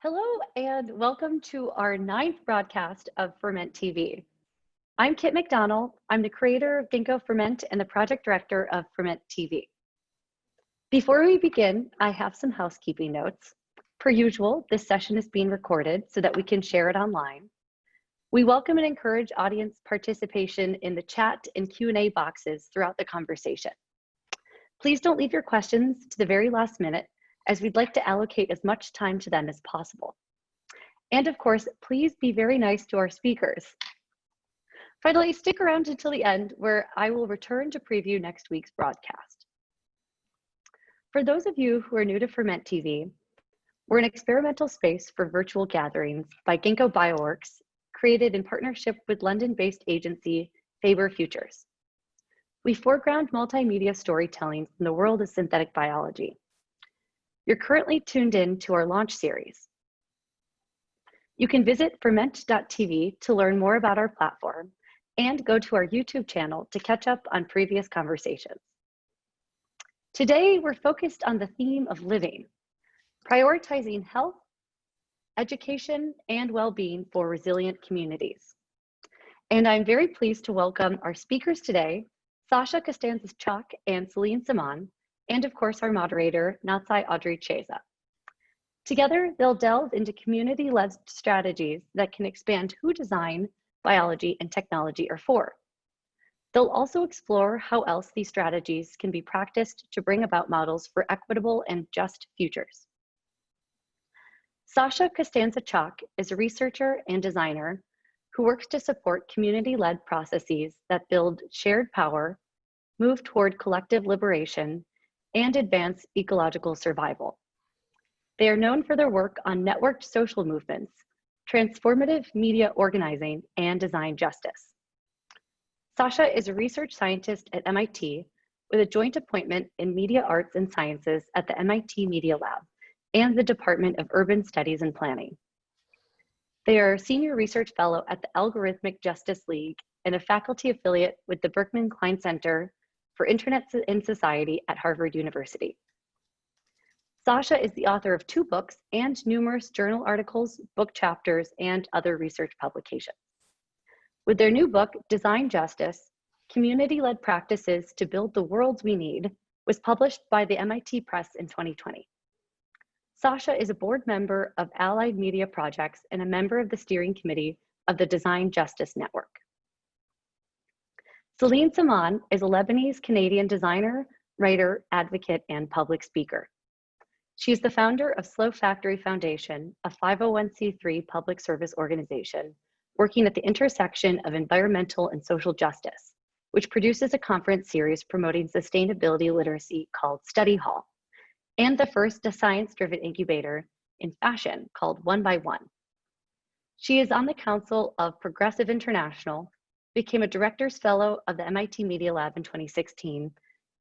Hello and welcome to our 9th broadcast of Ferment TV. I'm Kit McDonald. I'm the creator of Ginkgo Ferment and the project director of Ferment TV. Before we begin, I have some housekeeping notes. Per usual, this session is being recorded so that we can share it online. We welcome and encourage audience participation in the chat and Q&A boxes throughout the conversation. Please don't leave your questions to the very last minute, as we'd like to allocate as much time to them as possible. And of course, please be very nice to our speakers. Finally, stick around until the end, where I will return to preview next week's broadcast. For those of you who are new to Ferment TV, we're an experimental space for virtual gatherings by Ginkgo Bioworks, created in partnership with London-based agency Faber Futures. We foreground multimedia storytelling from the world of synthetic biology. You're currently tuned in to our launch series. You can visit ferment.tv to learn more about our platform and go to our YouTube channel to catch up on previous conversations. Today, we're focused on the theme of living, prioritizing health, education, and well-being for resilient communities. And I'm very pleased to welcome our speakers today, Sasha Costanza-Chock and Céline Semaan, and of course our moderator, Natsai Audrey Chieza. Together, they'll delve into community-led strategies that can expand who design, biology, and technology are for. They'll also explore how else these strategies can be practiced to bring about models for equitable and just futures. Sasha Costanza-Chock is a researcher and designer who works to support community-led processes that build shared power, move toward collective liberation, and advance ecological survival. They are known for their work on networked social movements, transformative media organizing, and design justice. Sasha is a research scientist at MIT with a joint appointment in media arts and sciences at the MIT Media Lab and the Department of Urban Studies and Planning. They are a senior research fellow at the Algorithmic Justice League and a faculty affiliate with the Berkman Klein Center for Internet in Society at Harvard University. Sasha is the author of 2 books and numerous journal articles, book chapters, and other research publications. With their new book, Design Justice, Community-Led Practices to Build the Worlds We Need, was published by the MIT Press in 2020. Sasha is a board member of Allied Media Projects and a member of the steering committee of the Design Justice Network. Céline Semaan is a Lebanese-Canadian designer, writer, advocate, and public speaker. She is the founder of Slow Factory Foundation, a 501c3 public service organization working at the intersection of environmental and social justice, which produces a conference series promoting sustainability literacy called Study Hall, and the first science-driven incubator in fashion called One by One. She is on the council of Progressive International, became a Director's Fellow of the MIT Media Lab in 2016,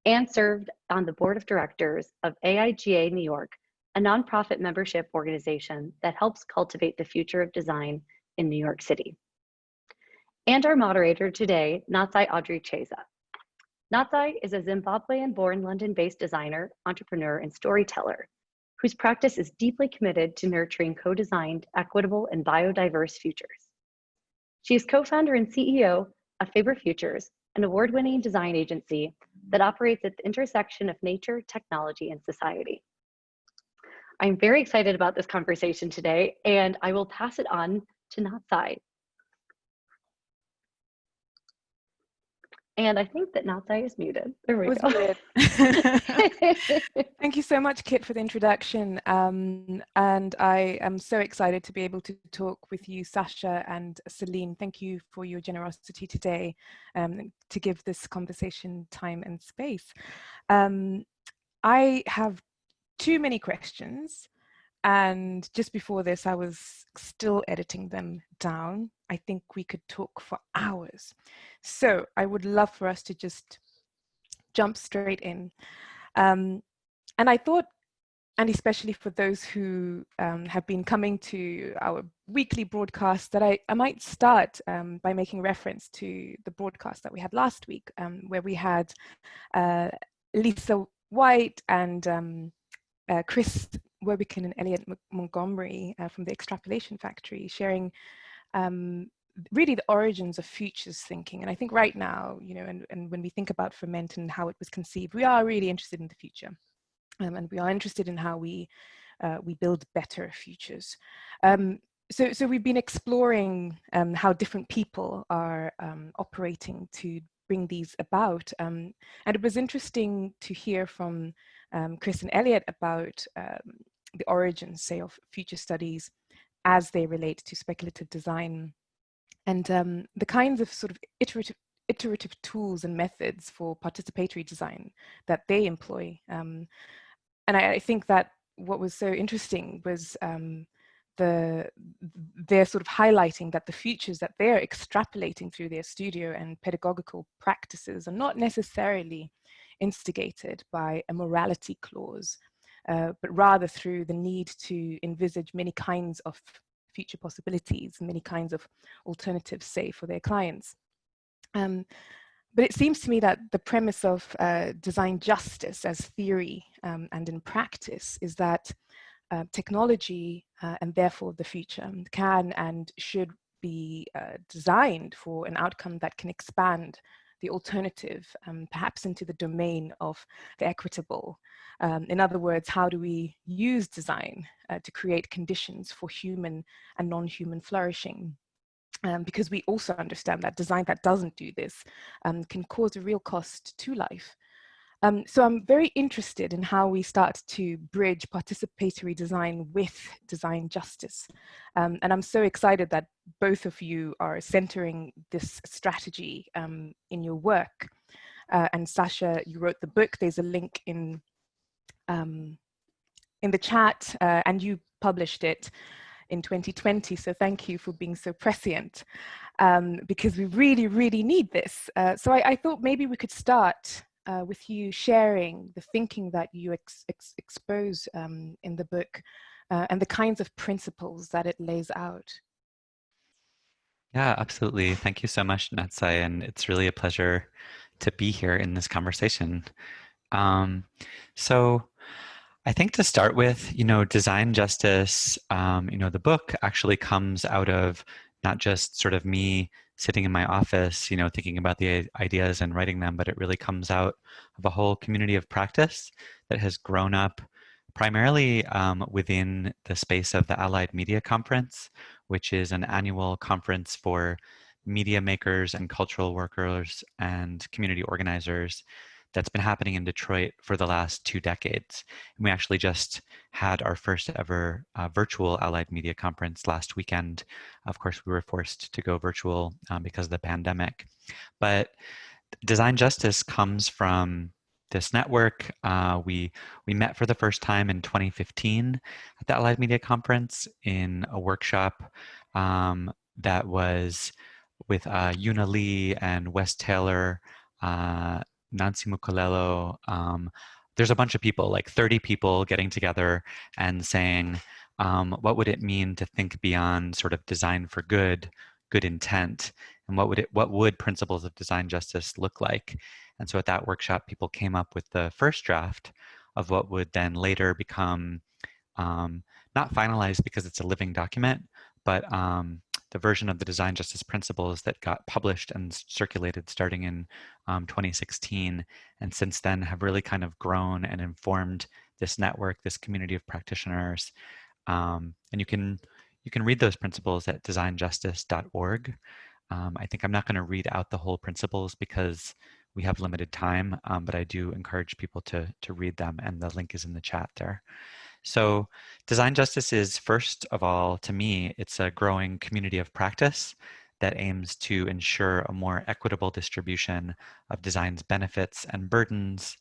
and served on the board of directors of AIGA New York, a nonprofit membership organization that helps cultivate the future of design in New York City. And our moderator today, Natsai Audrey Chieza. Natsai is a Zimbabwean-born London-based designer, entrepreneur, and storyteller, whose practice is deeply committed to nurturing co-designed, equitable, and biodiverse futures. She is co-founder and CEO of Faber Futures, an award-winning design agency that operates at the intersection of nature, technology, and society. I'm very excited about this conversation today, and I will pass it on to Natsai. And I think that Natsai is muted. There we go. Thank you so much, Kit, for the introduction. And I am so excited to be able to talk with you, Sasha and Céline. Thank you for your generosity today to give this conversation time and space. I have too many questions. And just before this, I was still editing them down. I think we could talk for hours. So I would love for us to just jump straight in. And I thought, and especially for those who have been coming to our weekly broadcast, that I might start by making reference to the broadcast that we had last week, where we had Lisa White and Chris Wobikin and Elliot Montgomery from the Extrapolation Factory, sharing really the origins of futures thinking. And I think right now, you know, and when we think about Ferment and how it was conceived, we are really interested in the future. And we are interested in how we build better futures. So we've been exploring how different people are operating to bring these about. And it was interesting to hear from Chris and Elliot about the origins, say, of future studies as they relate to speculative design, and the kinds of sort of iterative tools and methods for participatory design that they employ. And I think that what was so interesting was they're sort of highlighting that the futures that they're extrapolating through their studio and pedagogical practices are not necessarily instigated by a morality clause, but rather through the need to envisage many kinds of future possibilities, many kinds of alternatives, say, for their clients. But it seems to me that the premise of design justice as theory and in practice is that technology and therefore the future can and should be designed for an outcome that can expand the alternative, perhaps into the domain of the equitable. In other words, how do we use design to create conditions for human and non-human flourishing? Because we also understand that design that doesn't do this can cause a real cost to life. So I'm very interested in how we start to bridge participatory design with design justice. And I'm so excited that both of you are centering this strategy in your work. And Sasha, you wrote the book. There's a link in the chat, and you published it in 2020. So thank you for being so prescient, because we really, really need this. So I thought maybe we could start with you sharing the thinking that you expose in the book and the kinds of principles that it lays out. Yeah, absolutely. Thank you so much, Natsai, and it's really a pleasure to be here in this conversation. So I think to start with, design justice, the book actually comes out of not just sort of me sitting in my office, thinking about the ideas and writing them, but it really comes out of a whole community of practice that has grown up primarily within the space of the Allied Media Conference, which is an annual conference for media makers and cultural workers and community organizers that's been happening in Detroit for the last 2 decades. And we actually just had our first ever virtual Allied Media Conference last weekend. Of course, we were forced to go virtual because of the pandemic. But design justice comes from this network. We met for the first time in 2015 at the Allied Media Conference in a workshop that was with Yuna Lee and Wes Taylor, Nancy Mukolelo. There's a bunch of people, like 30 people getting together and saying, what would it mean to think beyond sort of design for good intent, and what would principles of design justice look like? And so at that workshop, people came up with the first draft of what would then later become not finalized because it's a living document, but the version of the design justice principles that got published and circulated starting in 2016, and since then have really kind of grown and informed this network, this community of practitioners. And you can read those principles at designjustice.org. I think I'm not going to read out the whole principles because we have limited time, but I do encourage people to read them, and the link is in the chat there. So design justice is, first of all, to me, it's a growing community of practice that aims to ensure a more equitable distribution of design's benefits and burdens,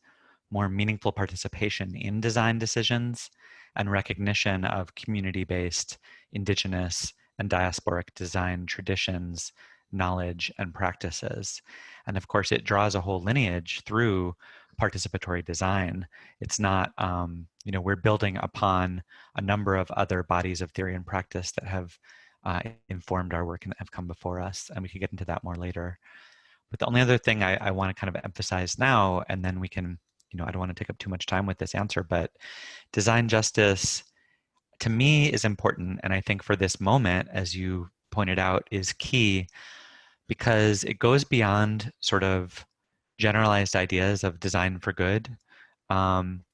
more meaningful participation in design decisions, and recognition of community-based, indigenous, and diasporic design traditions, knowledge, and practices. And of course, it draws a whole lineage through participatory design. It's not, we're building upon a number of other bodies of theory and practice that have informed our work and have come before us, and we can get into that more later. But the only other thing I want to kind of emphasize now, and then we can I don't want to take up too much time with this answer, but design justice to me is important. And I think for this moment, as you pointed out, is key because it goes beyond sort of generalized ideas of design for good. Um,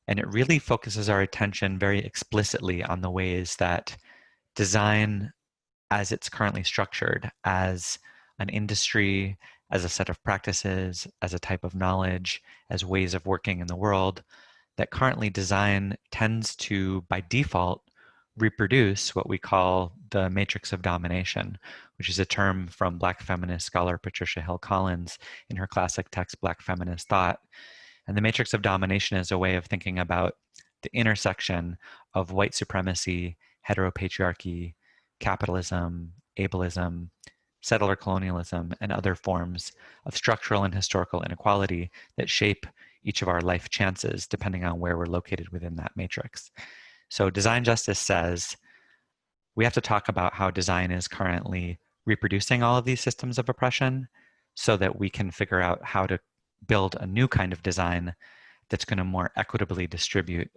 and it really focuses our attention very explicitly on the ways that design, as it's currently structured, as an industry, as a set of practices, as a type of knowledge, as ways of working in the world, that currently design tends to, by default, reproduce what we call the Matrix of Domination, which is a term from Black feminist scholar Patricia Hill Collins in her classic text, Black Feminist Thought. And the Matrix of Domination is a way of thinking about the intersection of white supremacy, heteropatriarchy, capitalism, ableism, settler colonialism, and other forms of structural and historical inequality that shape each of our life chances depending on where we're located within that matrix. So design justice says we have to talk about how design is currently reproducing all of these systems of oppression so that we can figure out how to build a new kind of design that's going to more equitably distribute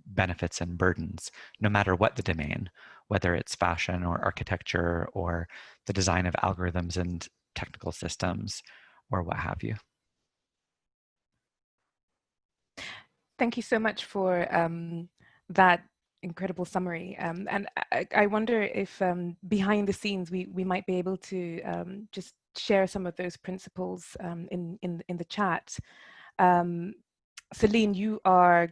benefits and burdens, no matter what the domain, whether it's fashion or architecture or the design of algorithms and technical systems or what have you. Thank you so much for that incredible summary. And I wonder if behind the scenes we might be able to just share some of those principles in the chat. Céline, you are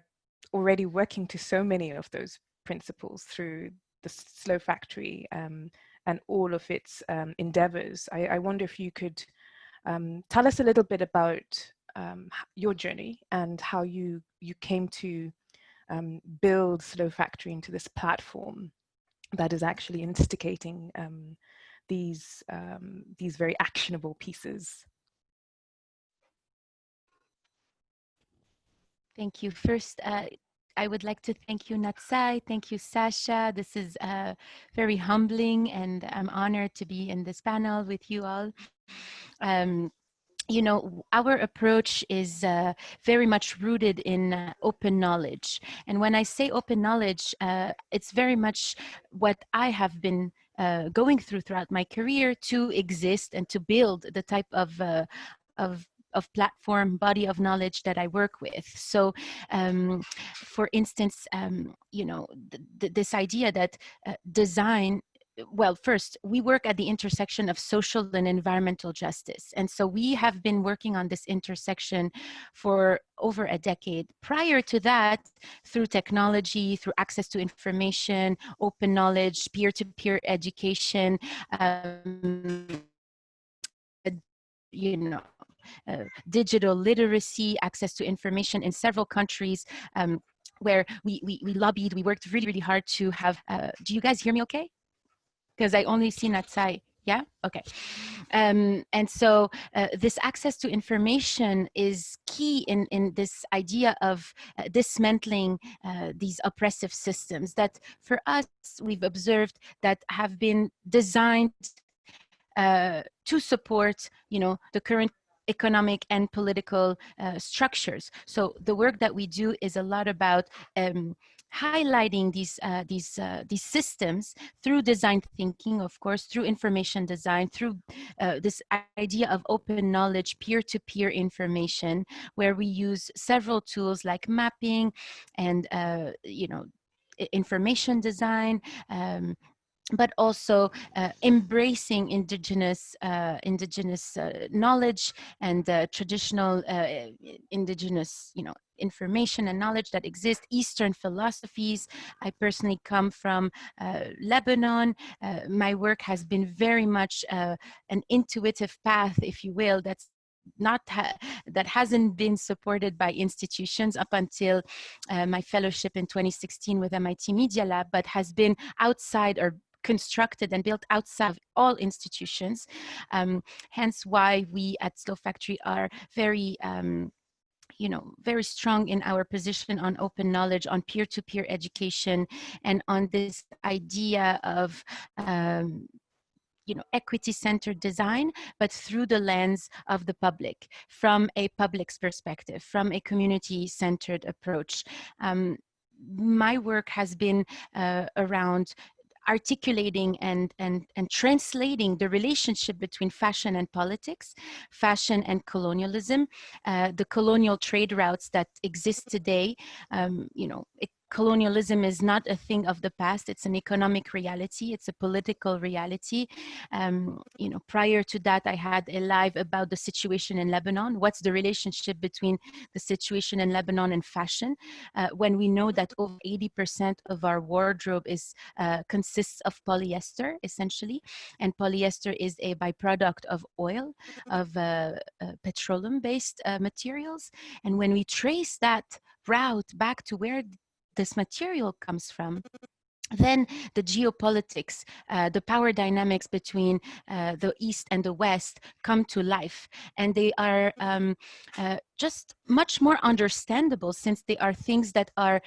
already working to so many of those principles through the Slow Factory and all of its endeavors. I wonder if you could tell us a little bit about your journey and how you came to build Slow Factory into this platform that is actually instigating these very actionable pieces. Thank you. First, I would like to thank you, Natsai. Thank you, Sasha. This is very humbling, and I'm honored to be in this panel with you all. You know, our approach is very much rooted in open knowledge. And when I say open knowledge, it's very much what I have been going through throughout my career to exist and to build the type of platform body of knowledge that I work with. So, for instance, you know, this idea that design, well, first, we work at the intersection of social and environmental justice. And so we have been working on this intersection for over a decade. Prior to that, through technology, through access to information, open knowledge, peer-to-peer education, you know, digital literacy, access to information in several countries where we lobbied, we worked really, really hard to have, do you guys hear me okay? Because I only see Natsai. Yeah? Okay. And so this access to information is key in this idea of dismantling these oppressive systems that for us, we've observed that have been designed to support, you know, the current economic and political structures. So the work that we do is a lot about highlighting these systems through design thinking, of course, through information design, through this idea of open knowledge, peer-to-peer information, where we use several tools like mapping and you know, information design, but also embracing indigenous knowledge and traditional indigenous, you know, information and knowledge that exists, Eastern philosophies. I personally come from Lebanon. My work has been very much an intuitive path, if you will, that hasn't been supported by institutions up until my fellowship in 2016 with MIT Media Lab, but has been outside or constructed and built outside of all institutions. Hence why we at Slow Factory are very, you know, very strong in our position on open knowledge, on peer-to-peer education, and on this idea of, equity-centered design, but through the lens of the public, from a public's perspective, from a community-centered approach. My work has been around articulating and translating the relationship between fashion and politics, fashion and colonialism, the colonial trade routes that exist today. Colonialism is not a thing of the past. It's an economic reality. It's a political reality. Prior to that, I had a live about the situation in Lebanon. What's the relationship between the situation in Lebanon and fashion? When we know that over 80% of our wardrobe consists of polyester, essentially, and polyester is a byproduct of oil, of petroleum-based materials. And when we trace that route back to where this material comes from, then the geopolitics, the power dynamics between the East and the West come to life. And they are just much more understandable, since they are things that are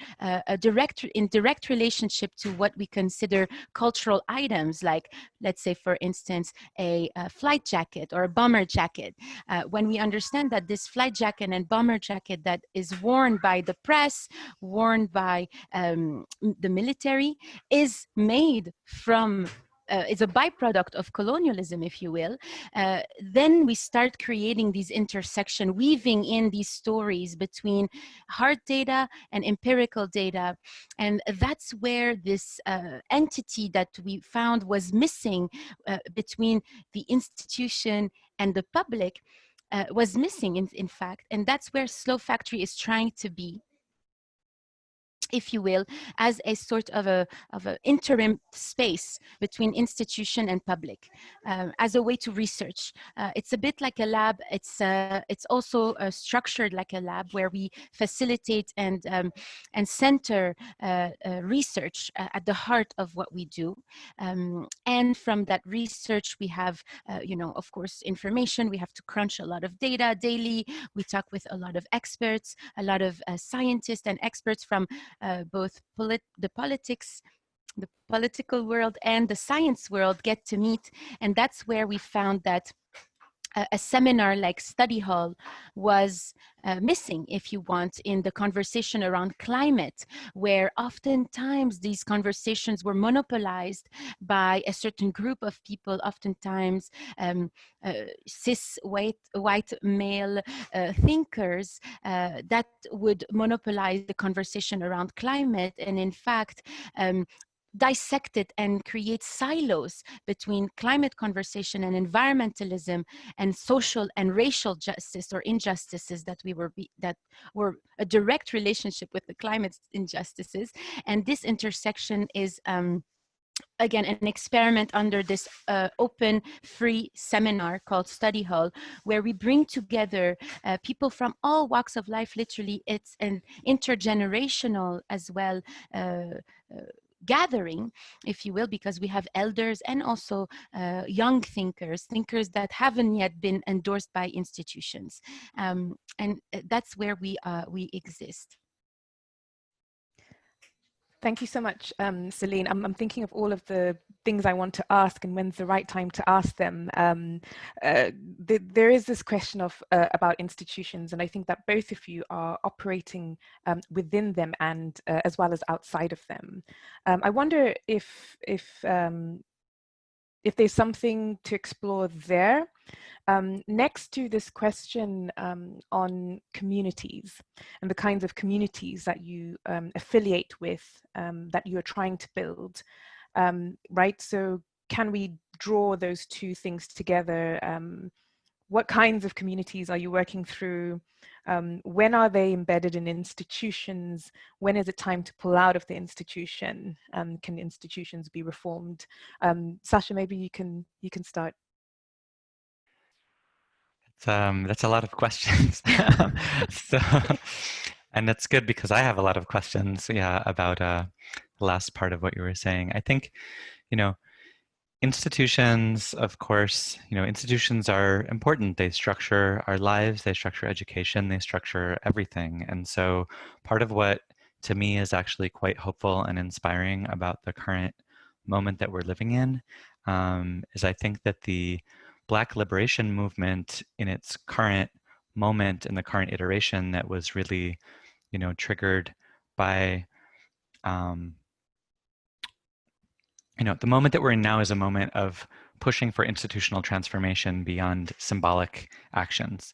in direct relationship to what we consider cultural items, like, let's say, for instance, a flight jacket or a bomber jacket. When we understand that this flight jacket and bomber jacket that is worn by the press, worn by the military, is made from is a byproduct of colonialism, if you will, then we start creating these intersection, weaving in these stories between hard data and empirical data. And that's where this entity that we found was missing between the institution and the public was missing, in fact. And that's where Slow Factory is trying to be, if you will, as a sort of a interim space between institution and public, as a way to research. It's a bit like a lab. It's also structured like a lab, where we facilitate and center research at the heart of what we do. And from that research, we have, of course, information. We have to crunch a lot of data daily. We talk with a lot of experts, a lot of scientists and experts from both the political world and the science world get to meet. And that's where we found that a seminar like Study Hall was missing, if you want, in the conversation around climate, where oftentimes these conversations were monopolized by a certain group of people, oftentimes cis white male thinkers that would monopolize the conversation around climate, and in fact dissect it and create silos between climate conversation and environmentalism and social and racial justice or injustices that were a direct relationship with the climate injustices. And this intersection is again an experiment under this open free seminar called Study Hall, where we bring together people from all walks of life. Literally, it's an intergenerational as well gathering, if you will, because we have elders and also young thinkers that haven't yet been endorsed by institutions, and that's where we exist. Thank you so much, Céline. I'm thinking of all of the things I want to ask and when's the right time to ask them. There is this question of about institutions, and I think that both of you are operating within them and as well as outside of them. I wonder if there's something to explore there. Next to this question on communities and the kinds of communities that you affiliate with, that you're trying to build, right? So can we draw those two things together? What kinds of communities are you working through? When are they embedded in institutions? When is it time to pull out of the institution? Can institutions be reformed? Sasha, maybe you can start. That's a lot of questions. So, and that's good because I have a lot of questions, about the last part of what you were saying. I think, institutions, of course, institutions are important. They structure our lives, they structure education, they structure everything. And so part of what, to me, is actually quite hopeful and inspiring about the current moment that we're living in is I think that the Black liberation movement in its current moment, in the current iteration, that was really, triggered by, the moment that we're in now is a moment of pushing for institutional transformation beyond symbolic actions,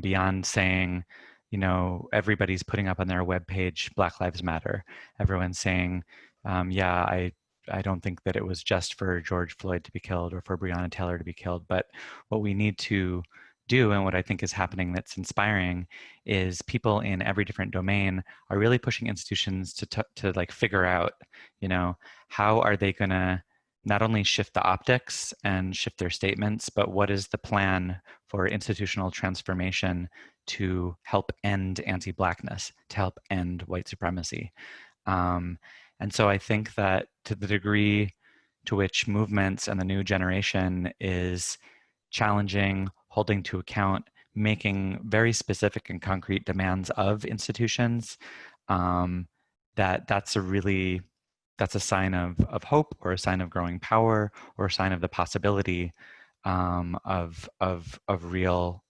beyond saying, everybody's putting up on their webpage, Black Lives Matter. Everyone's saying, yeah, I don't think that it was just for George Floyd to be killed or for Breonna Taylor to be killed. But what we need to do, and what I think is happening that's inspiring, is people in every different domain are really pushing institutions to like figure out, how are they going to not only shift the optics and shift their statements, but what is the plan for institutional transformation to help end anti-Blackness, to help end white supremacy. And so I think that to the degree to which movements and the new generation is challenging, holding to account, making very specific and concrete demands of institutions, that's a sign of hope, or a sign of growing power, or a sign of the possibility of real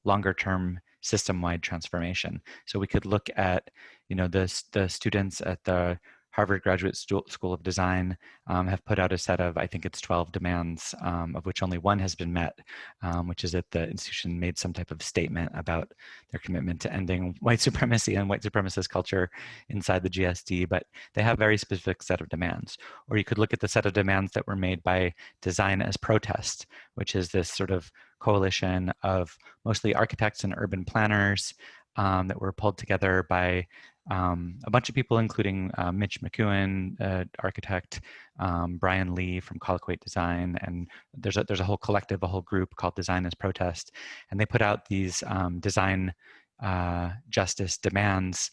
longer term system-wide transformation. So we could look at, the students at the Harvard Graduate School of Design have put out a set of, I think it's 12 demands, of which only one has been met, which is that the institution made some type of statement about their commitment to ending white supremacy and white supremacist culture inside the GSD, but they have a very specific set of demands. Or you could look at the set of demands that were made by Design as Protest, which is this sort of coalition of mostly architects and urban planners that were pulled together by a bunch of people, including Mitch McEwen, architect, Brian Lee from Colloquate Design, and there's a whole collective, a whole group called Design as Protest, and they put out these design justice demands,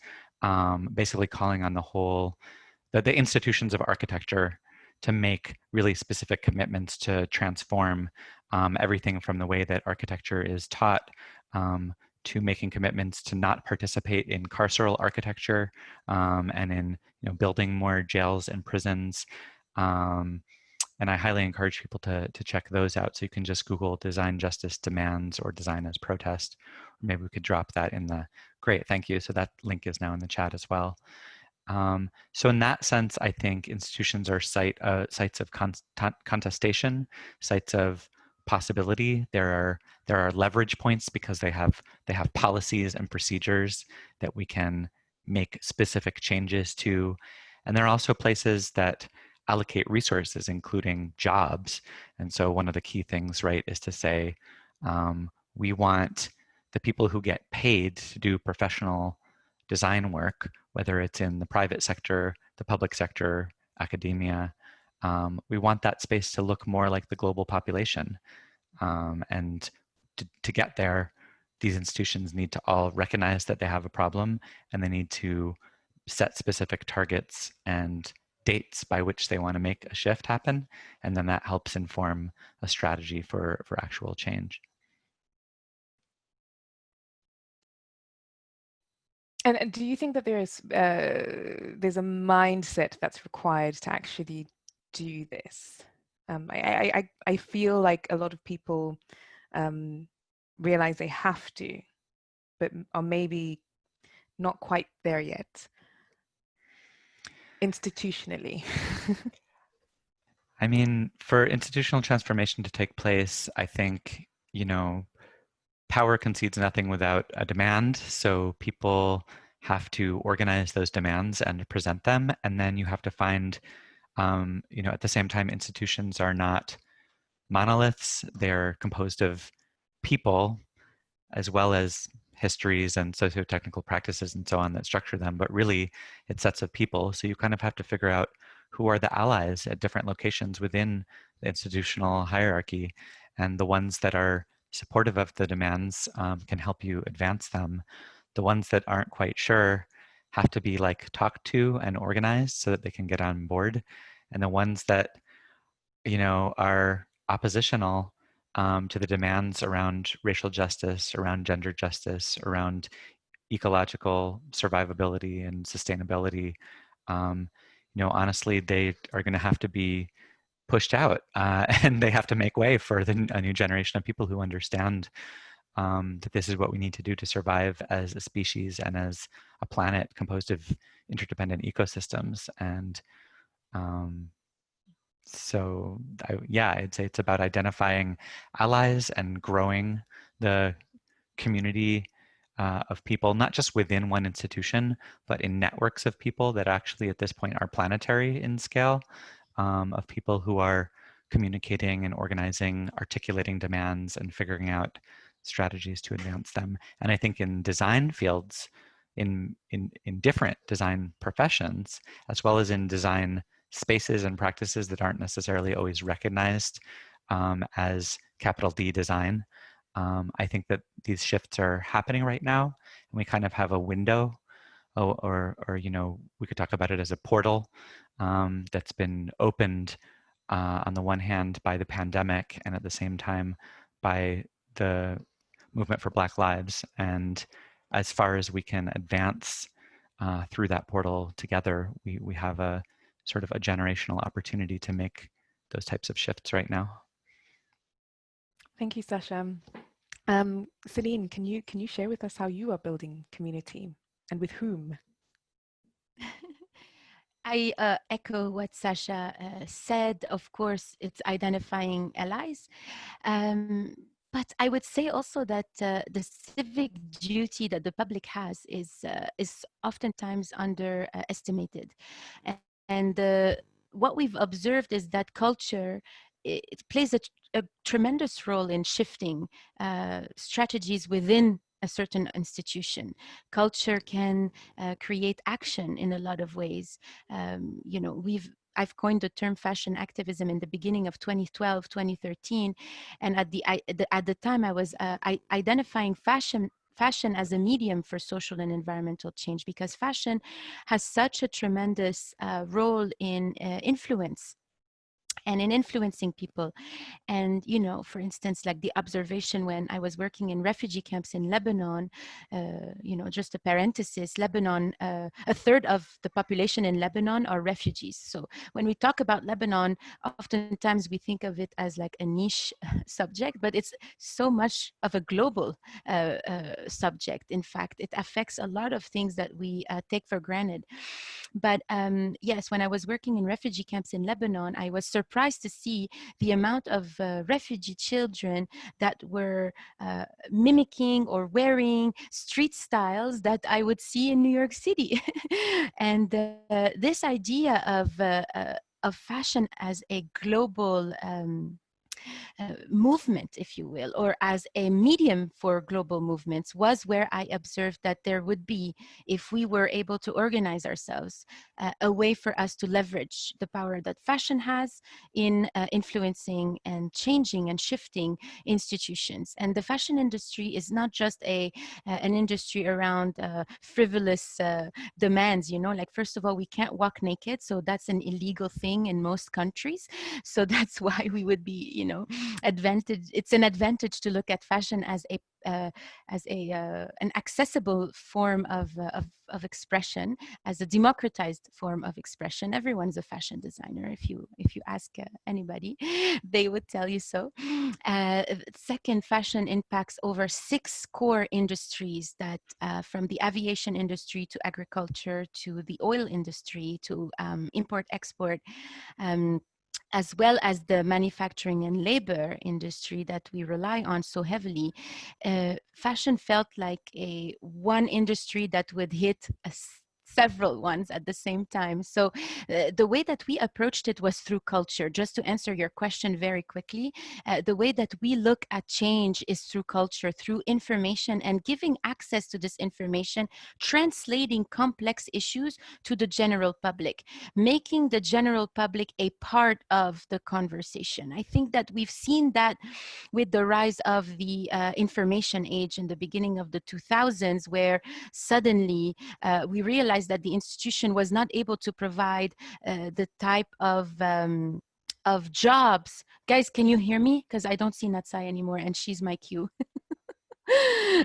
basically calling on the institutions of architecture to make really specific commitments to transform everything from the way that architecture is taught, to making commitments to not participate in carceral architecture, and in building more jails and prisons. And I highly encourage people to check those out. So you can just Google Design Justice Demands or Design as Protest. Or maybe we could drop that in the, great, thank you. So that link is now in the chat as well. So in that sense, I think institutions are sites of contestation, sites of possibility. There are leverage points because they have policies and procedures that we can make specific changes to, and there are also places that allocate resources, including jobs. And so one of the key things, right, is to say we want the people who get paid to do professional design work, whether it's in the private sector, the public sector, academia, we want that space to look more like the global population. And to get there, these institutions need to all recognize that they have a problem, and they need to set specific targets and dates by which they want to make a shift happen. And then that helps inform a strategy for actual change. And do you think that there's a mindset that's required to actually do this? I feel like a lot of people realize they have to, but are maybe not quite there yet, institutionally. I mean, for institutional transformation to take place, I think, power concedes nothing without a demand. So people have to organize those demands and present them. And then you have to find, at the same time, institutions are not monoliths. They're composed of people, as well as histories and socio-technical practices and so on that structure them. But really, it's sets of people. So you kind of have to figure out who are the allies at different locations within the institutional hierarchy, and the ones that are supportive of the demands can help you advance them. The ones that aren't quite sure have to be talked to and organized so that they can get on board. And the ones that, are oppositional to the demands around racial justice, around gender justice, around ecological survivability and sustainability, honestly, they are going to have to be pushed out, and they have to make way for a new generation of people who understand that this is what we need to do to survive as a species and as a planet composed of interdependent ecosystems. And so, yeah, I'd say it's about identifying allies and growing the community of people, not just within one institution, but in networks of people that actually at this point are planetary in scale, of people who are communicating and organizing, articulating demands, and figuring out strategies to advance them. And I think in design fields, in different design professions, as well as in design spaces and practices that aren't necessarily always recognized as capital D design, I think that these shifts are happening right now, and we kind of have a window, or you know, we could talk about it as a portal that's been opened on the one hand by the pandemic, and at the same time by the movement for Black Lives. And as far as we can advance through that portal together, we have a sort of a generational opportunity to make those types of shifts right now. Thank you, Sasha. Céline, can you share with us how you are building community and with whom? I echo what Sasha said. Of course, it's identifying allies. But I would say also that the civic duty that the public has is oftentimes underestimated. And what we've observed is that culture, it plays a tremendous role in shifting strategies within a certain institution. Culture can create action in a lot of ways. You know, I've coined the term fashion activism in the beginning of 2012, 2013, and at the time I was identifying fashion as a medium for social and environmental change, because fashion has such a tremendous role in influence and in influencing people. And, you know, for instance, like the observation when I was working in refugee camps in Lebanon, you know, just a parenthesis, Lebanon, a third of the population in Lebanon are refugees. So when we talk about Lebanon, oftentimes we think of it as like a niche subject, but it's so much of a global subject. In fact, it affects a lot of things that we take for granted. But yes, when I was working in refugee camps in Lebanon, I was surprised to see the amount of refugee children that were mimicking or wearing street styles that I would see in New York City. And this idea of fashion as a global movement, if you will, or as a medium for global movements, was where I observed that there would be, if we were able to organize ourselves, a way for us to leverage the power that fashion has in influencing and changing and shifting institutions. And the fashion industry is not just an industry around frivolous demands, you know, like, first of all, we can't walk naked, so that's an illegal thing in most countries. So that's why we would be, you know, it's an advantage to look at fashion as an accessible form of expression, as a democratized form of expression. Everyone's a fashion designer. If you ask anybody, they would tell you so. Second, fashion impacts over 6 core industries, that from the aviation industry to agriculture to the oil industry to import-export, as well as the manufacturing and labor industry that we rely on so heavily. Fashion felt like one industry that would hit several ones at the same time. So the way that we approached it was through culture. Just to answer your question very quickly, the way that we look at change is through culture, through information, and giving access to this information, translating complex issues to the general public, making the general public a part of the conversation. I think that we've seen that with the rise of the information age in the beginning of the 2000s, where suddenly we realized that the institution was not able to provide the type of jobs. Guys, can you hear me? Because I don't see Natsai anymore, and she's my cue.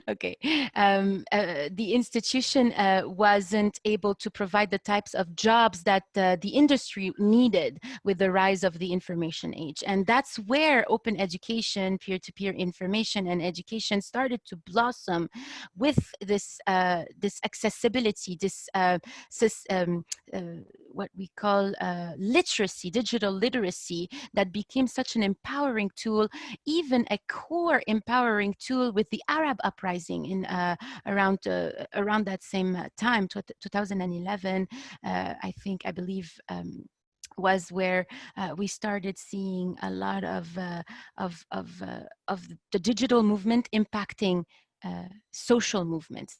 Okay. The institution wasn't able to provide the types of jobs that the industry needed with the rise of the information age. And that's where open education, peer-to-peer information and education started to blossom with this, this accessibility, this what we call literacy, digital literacy, that became such an empowering tool, even a core empowering tool with the Arab uprising in around that same time, 2011, I believe. Was where we started seeing a lot of the digital movement impacting social movements,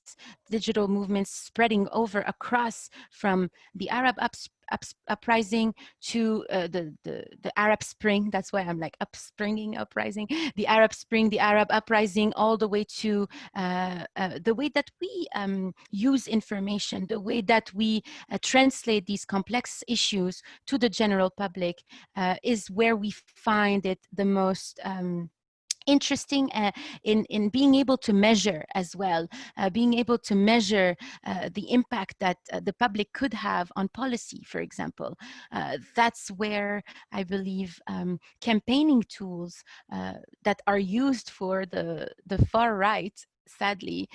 digital movements spreading over across from the Arab uprising to the Arab Spring. That's why I'm like uprising, the Arab Spring, the Arab uprising, all the way to the way that we use information, the way that we translate these complex issues to the general public is where we find it the most interesting in being able to measure as well, being able to measure the impact that the public could have on policy, for example. That's where I believe campaigning tools that are used for the far right, sadly,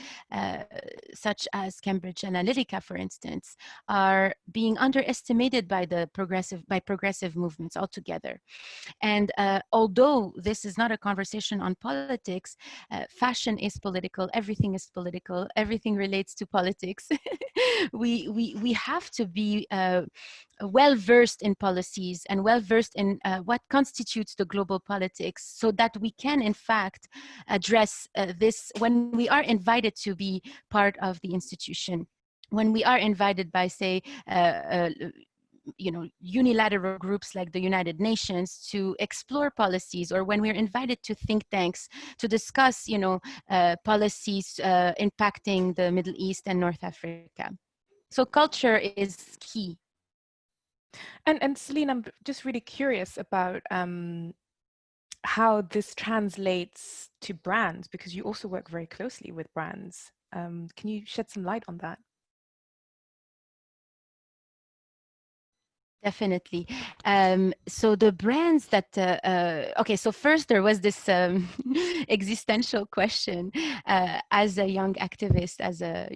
such as Cambridge Analytica, for instance, are being underestimated by progressive movements altogether. And although this is not a conversation on politics, fashion is political, everything is political, everything relates to politics. we have to be well versed in policies and well versed in what constitutes the global politics, so that we can in fact address this when we are invited to be part of the institution, when we are invited by, say, unilateral groups like the United Nations to explore policies, or when we're invited to think tanks to discuss, policies impacting the Middle East and North Africa. So culture is key. And Céline, I'm just really curious about how this translates to brands, because you also work very closely with brands. Can you shed some light on that? Definitely. So the brands that, okay, so first there was this existential question as a young activist,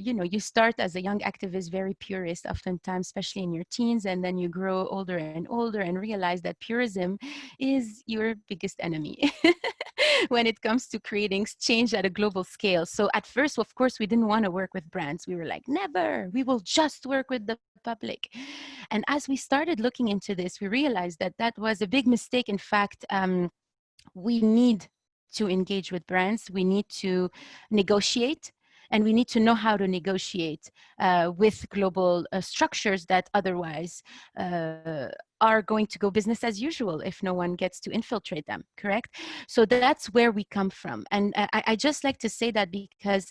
you start as a young activist, very purist, oftentimes, especially in your teens, and then you grow older and older and realize that purism is your biggest enemy when it comes to creating change at a global scale. So at first, of course, we didn't want to work with brands. We were like, never, we will just work with the public. And as we started looking into this, we realized that that was a big mistake. In fact, we need to engage with brands. We need to negotiate, and we need to know how to negotiate with global structures that otherwise are going to go business as usual if no one gets to infiltrate them, correct? So that's where we come from. And I just like to say that because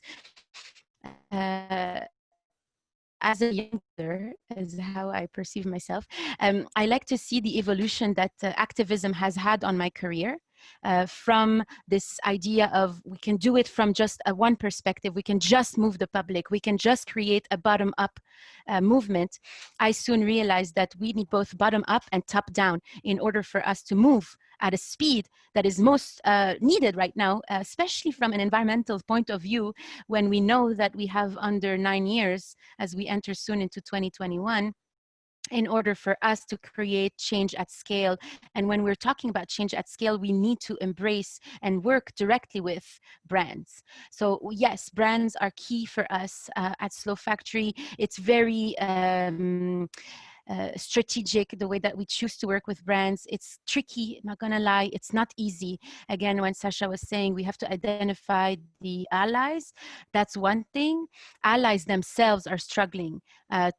as a younger, is how I perceive myself, I like to see the evolution that activism has had on my career. From this idea of we can do it from just one perspective, we can just move the public, we can just create a bottom-up movement. I soon realized that we need both bottom-up and top-down in order for us to move at a speed that is most needed right now, especially from an environmental point of view, when we know that we have under 9 years as we enter soon into 2021, in order for us to create change at scale. And when we're talking about change at scale, we need to embrace and work directly with brands. So yes, brands are key for us at Slow Factory. It's very strategic, the way that we choose to work with brands. It's tricky, not gonna lie, it's not easy. Again, when Sasha was saying we have to identify the allies, that's one thing. Allies themselves are struggling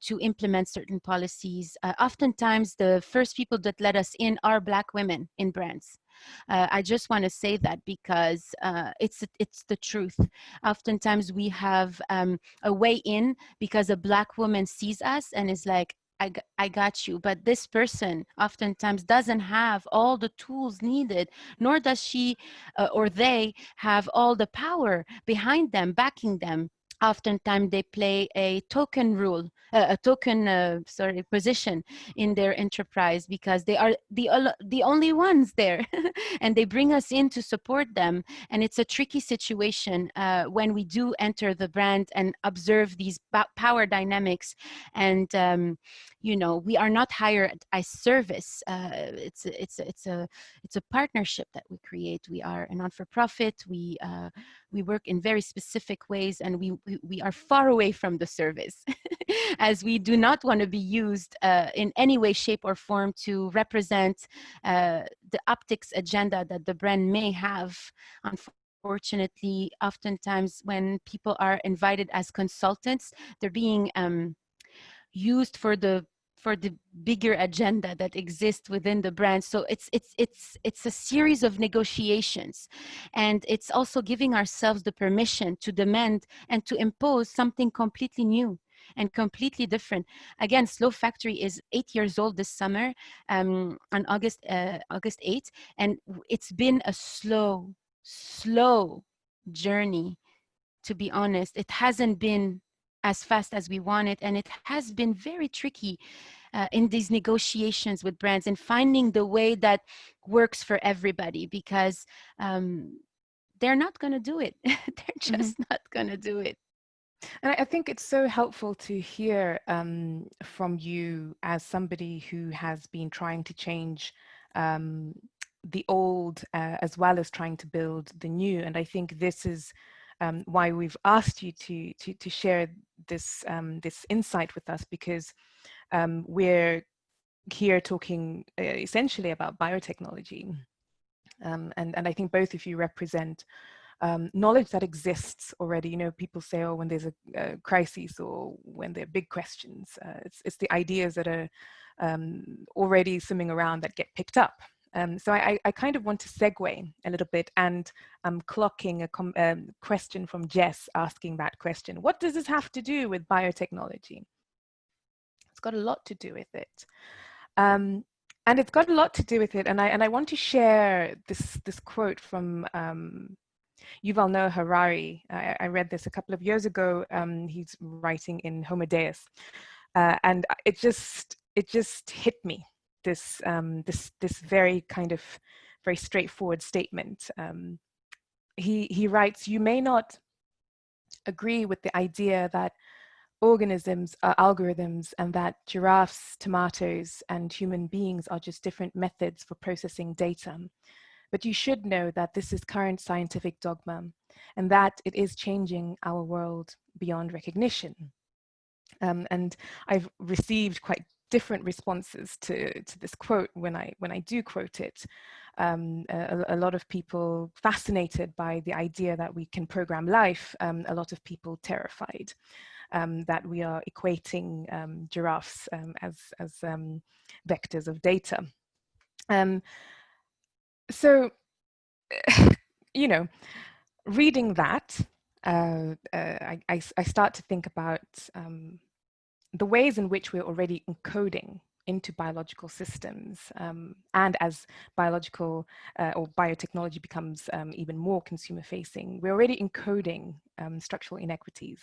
to implement certain policies. Oftentimes, the first people that let us in are Black women in brands. I just want to say that because it's the truth. Oftentimes we have a way in because a Black woman sees us and is like, I got you. But this person oftentimes doesn't have all the tools needed, nor does she or they have all the power behind them, backing them. Oftentimes they play a token role, position in their enterprise because they are the only ones there, and they bring us in to support them. And it's a tricky situation when we do enter the brand and observe these power dynamics. And we are not hired as service. It's a partnership that we create. We are a non-for-profit. We work in very specific ways, and we are far away from the service as we do not want to be used in any way, shape, or form to represent the optics agenda that the brand may have. Unfortunately, oftentimes when people are invited as consultants, they're being used for the bigger agenda that exists within the brand. So it's a series of negotiations, and it's also giving ourselves the permission to demand and to impose something completely new and completely different. Again, Slow Factory is 8 years old this summer, on August 8th, and it's been a slow journey. To be honest, it hasn't been as fast as we wanted, and it has been very tricky in these negotiations with brands and finding the way that works for everybody, because they're not going to do it. They're just not going to do it. And I think it's so helpful to hear from you as somebody who has been trying to change the old as well as trying to build the new. And I think this is why we've asked you to share this this insight with us, because we're here talking essentially about biotechnology, and I think both of you represent knowledge that exists already. You know, people say, oh, when there's a crisis or when there are big questions, it's the ideas that are already swimming around that get picked up. So I kind of want to segue a little bit, and I'm clocking a question from Jess asking that question. What does this have to do with biotechnology? It's got a lot to do with it. And it's got a lot to do with it. And I want to share this quote from Yuval Noah Harari. I read this a couple of years ago. He's writing in Homo Deus. And it just hit me. This very kind of very straightforward statement. He writes, "You may not agree with the idea that organisms are algorithms and that giraffes, tomatoes, and human beings are just different methods for processing data. But you should know that this is current scientific dogma and that it is changing our world beyond recognition." And I've received quite different responses to this quote when I do quote it. A lot of people fascinated by the idea that we can program life, a lot of people terrified that we are equating giraffes as vectors of data. So, you know, reading that, I start to think about the ways in which we're already encoding into biological systems, and as biological or biotechnology becomes even more consumer-facing, we're already encoding structural inequities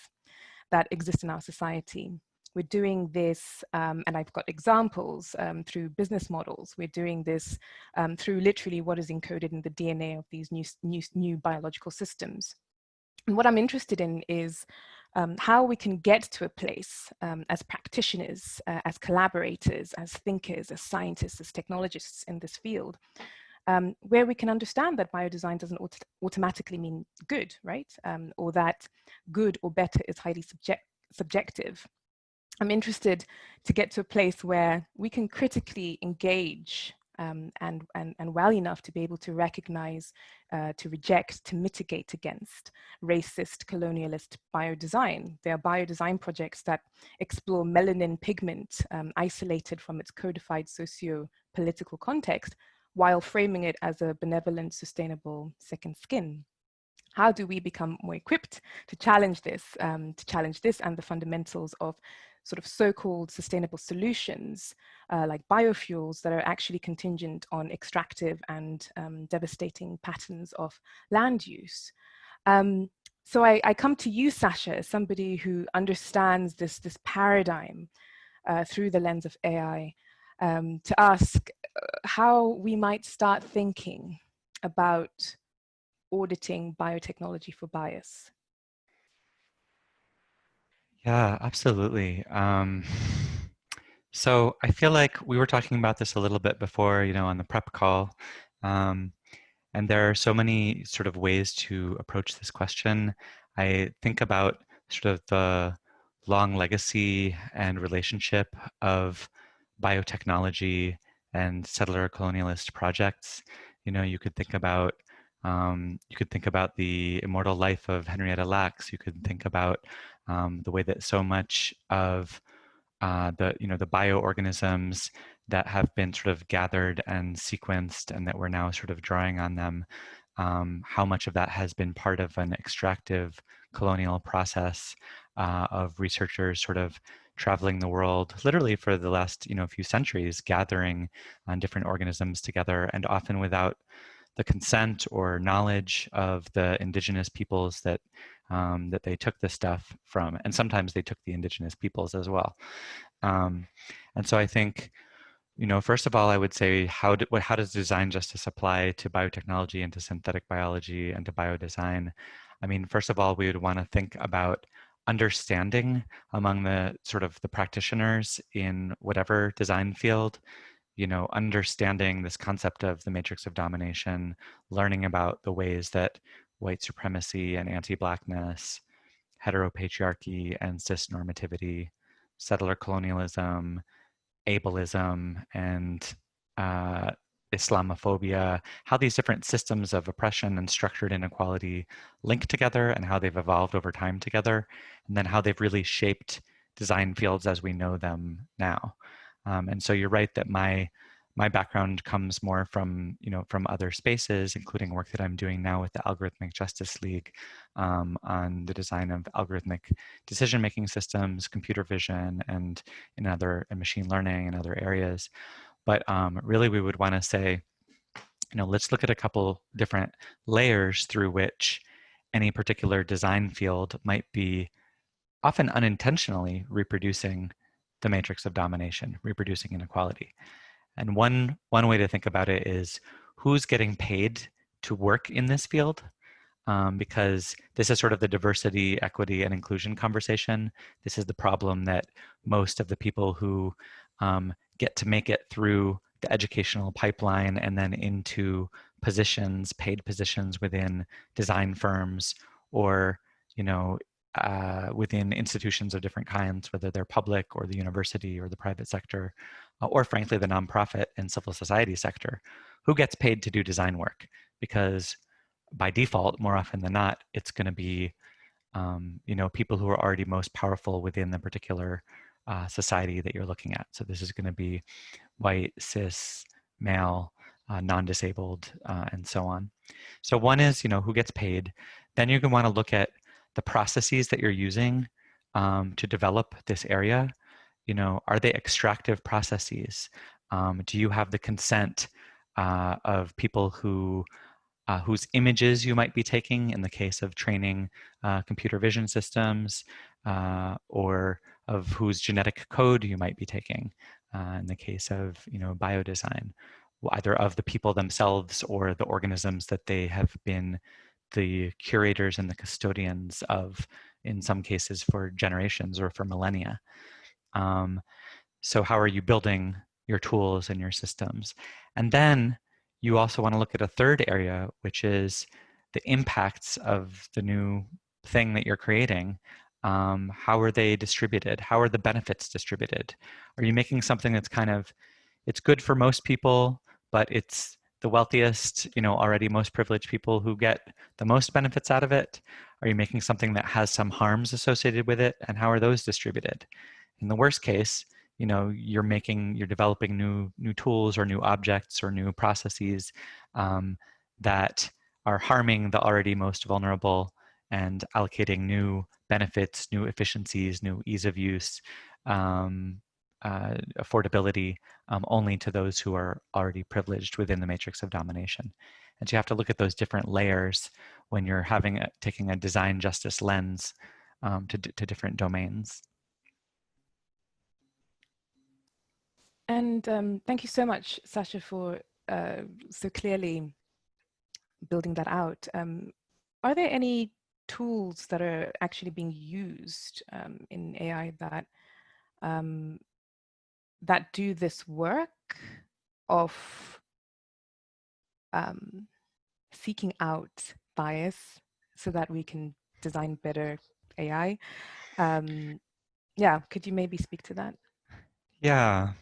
that exist in our society. We're doing this, and I've got examples through business models. We're doing this through literally what is encoded in the DNA of these new biological systems. And what I'm interested in is how we can get to a place as practitioners, as collaborators, as thinkers, as scientists, as technologists in this field, where we can understand that biodesign doesn't automatically mean good, right? Or that good or better is highly subjective. I'm interested to get to a place where we can critically engage and well enough to be able to recognize, to reject, to mitigate against racist, colonialist biodesign. There are biodesign projects that explore melanin pigment isolated from its codified socio-political context while framing it as a benevolent, sustainable second skin. How do we become more equipped to challenge this and the fundamentals of sort of so-called sustainable solutions, like biofuels, that are actually contingent on extractive and devastating patterns of land use. So I come to you, Sasha, as somebody who understands this paradigm through the lens of AI, to ask how we might start thinking about auditing biotechnology for bias. Yeah, absolutely. So I feel like we were talking about this a little bit before, on the prep call. And there are so many sort of ways to approach this question. I think about sort of the long legacy and relationship of biotechnology and settler colonialist projects. You could think about the immortal life of Henrietta Lacks. You could think about the way that so much of the bioorganisms that have been sort of gathered and sequenced, and that we're now sort of drawing on them, how much of that has been part of an extractive colonial process of researchers sort of traveling the world literally for the last few centuries, gathering different organisms together, and often without the consent or knowledge of the indigenous peoples that they took this stuff from, and sometimes they took the indigenous peoples as well. And so I think, first of all, I would say, how does design justice apply to biotechnology and to synthetic biology and to biodesign? I mean, first of all, we would want to think about understanding among the sort of the practitioners in whatever design field, understanding this concept of the matrix of domination, learning about the ways that white supremacy and anti-Blackness, heteropatriarchy and cisnormativity, settler colonialism, ableism, and Islamophobia, how these different systems of oppression and structured inequality link together and how they've evolved over time together, and then how they've really shaped design fields as we know them now. And so you're right that my background comes more from other spaces, including work that I'm doing now with the Algorithmic Justice League on the design of algorithmic decision-making systems, computer vision, and machine learning and other areas. But really, we would want to say, let's look at a couple different layers through which any particular design field might be often unintentionally reproducing the matrix of domination, reproducing inequality. And one way to think about it is who's getting paid to work in this field, because this is sort of the diversity, equity, and inclusion conversation. This is the problem that most of the people who get to make it through the educational pipeline and then into positions, paid positions within design firms or within institutions of different kinds, whether they're public or the university or the private sector, or frankly, the nonprofit and civil society sector, who gets paid to do design work. Because by default, more often than not, it's going to be people who are already most powerful within the particular society that you're looking at. So this is going to be white, cis, male, non-disabled, and so on. So one is, who gets paid. Then you're going to want to look at the processes that you're using to develop this area. Are they extractive processes? Do you have the consent of people whose images you might be taking in the case of training computer vision systems, or of whose genetic code you might be taking in the case of biodesign, either of the people themselves or the organisms that they have been the curators and the custodians of, in some cases for generations or for millennia. So how are you building your tools and your systems? And then you also want to look at a third area, which is the impacts of the new thing that you're creating. How are they distributed? How are the benefits distributed? Are you making something that's it's good for most people, but it's the wealthiest, already most privileged people who get the most benefits out of it? Are you making something that has some harms associated with it? And how are those distributed? In the worst case, you're developing new tools or new objects or new processes that are harming the already most vulnerable and allocating new benefits, new efficiencies, new ease of use affordability only to those who are already privileged within the matrix of domination. And so you have to look at those different layers when you're taking a design justice lens to different domains. And thank you so much, Sasha, for so clearly building that out. Are there any tools that are actually being used in AI that that do this work of seeking out bias so that we can design better AI? Yeah, could you maybe speak to that? Yeah.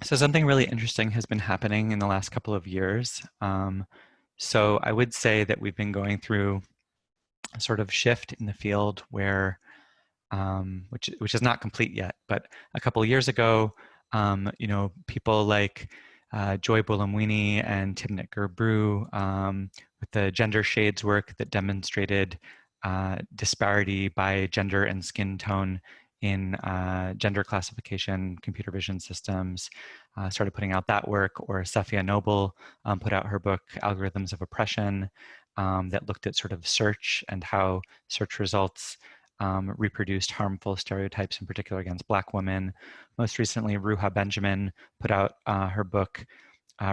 So something really interesting has been happening in the last couple of years. So I would say that we've been going through a sort of shift in the field where, which is not complete yet, but a couple of years ago, people like Joy Buolamwini and Timnit Gebru with the gender shades work that demonstrated disparity by gender and skin tone in gender classification, computer vision systems, started putting out that work, or Safiya Noble put out her book, Algorithms of Oppression, that looked at sort of search and how search results reproduced harmful stereotypes, in particular against Black women. Most recently, Ruha Benjamin put out her book,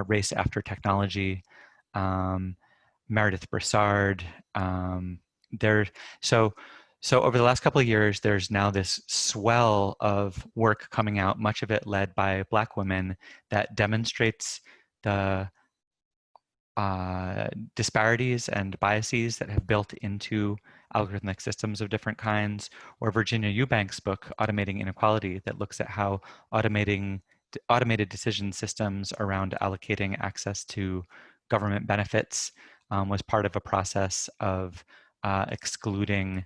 Race After Technology. Meredith Broussard. So over the last couple of years, there's now this swell of work coming out, much of it led by Black women, that demonstrates the disparities and biases that have built into algorithmic systems of different kinds, or Virginia Eubank's book, Automating Inequality, that looks at how automated decision systems around allocating access to government benefits was part of a process of excluding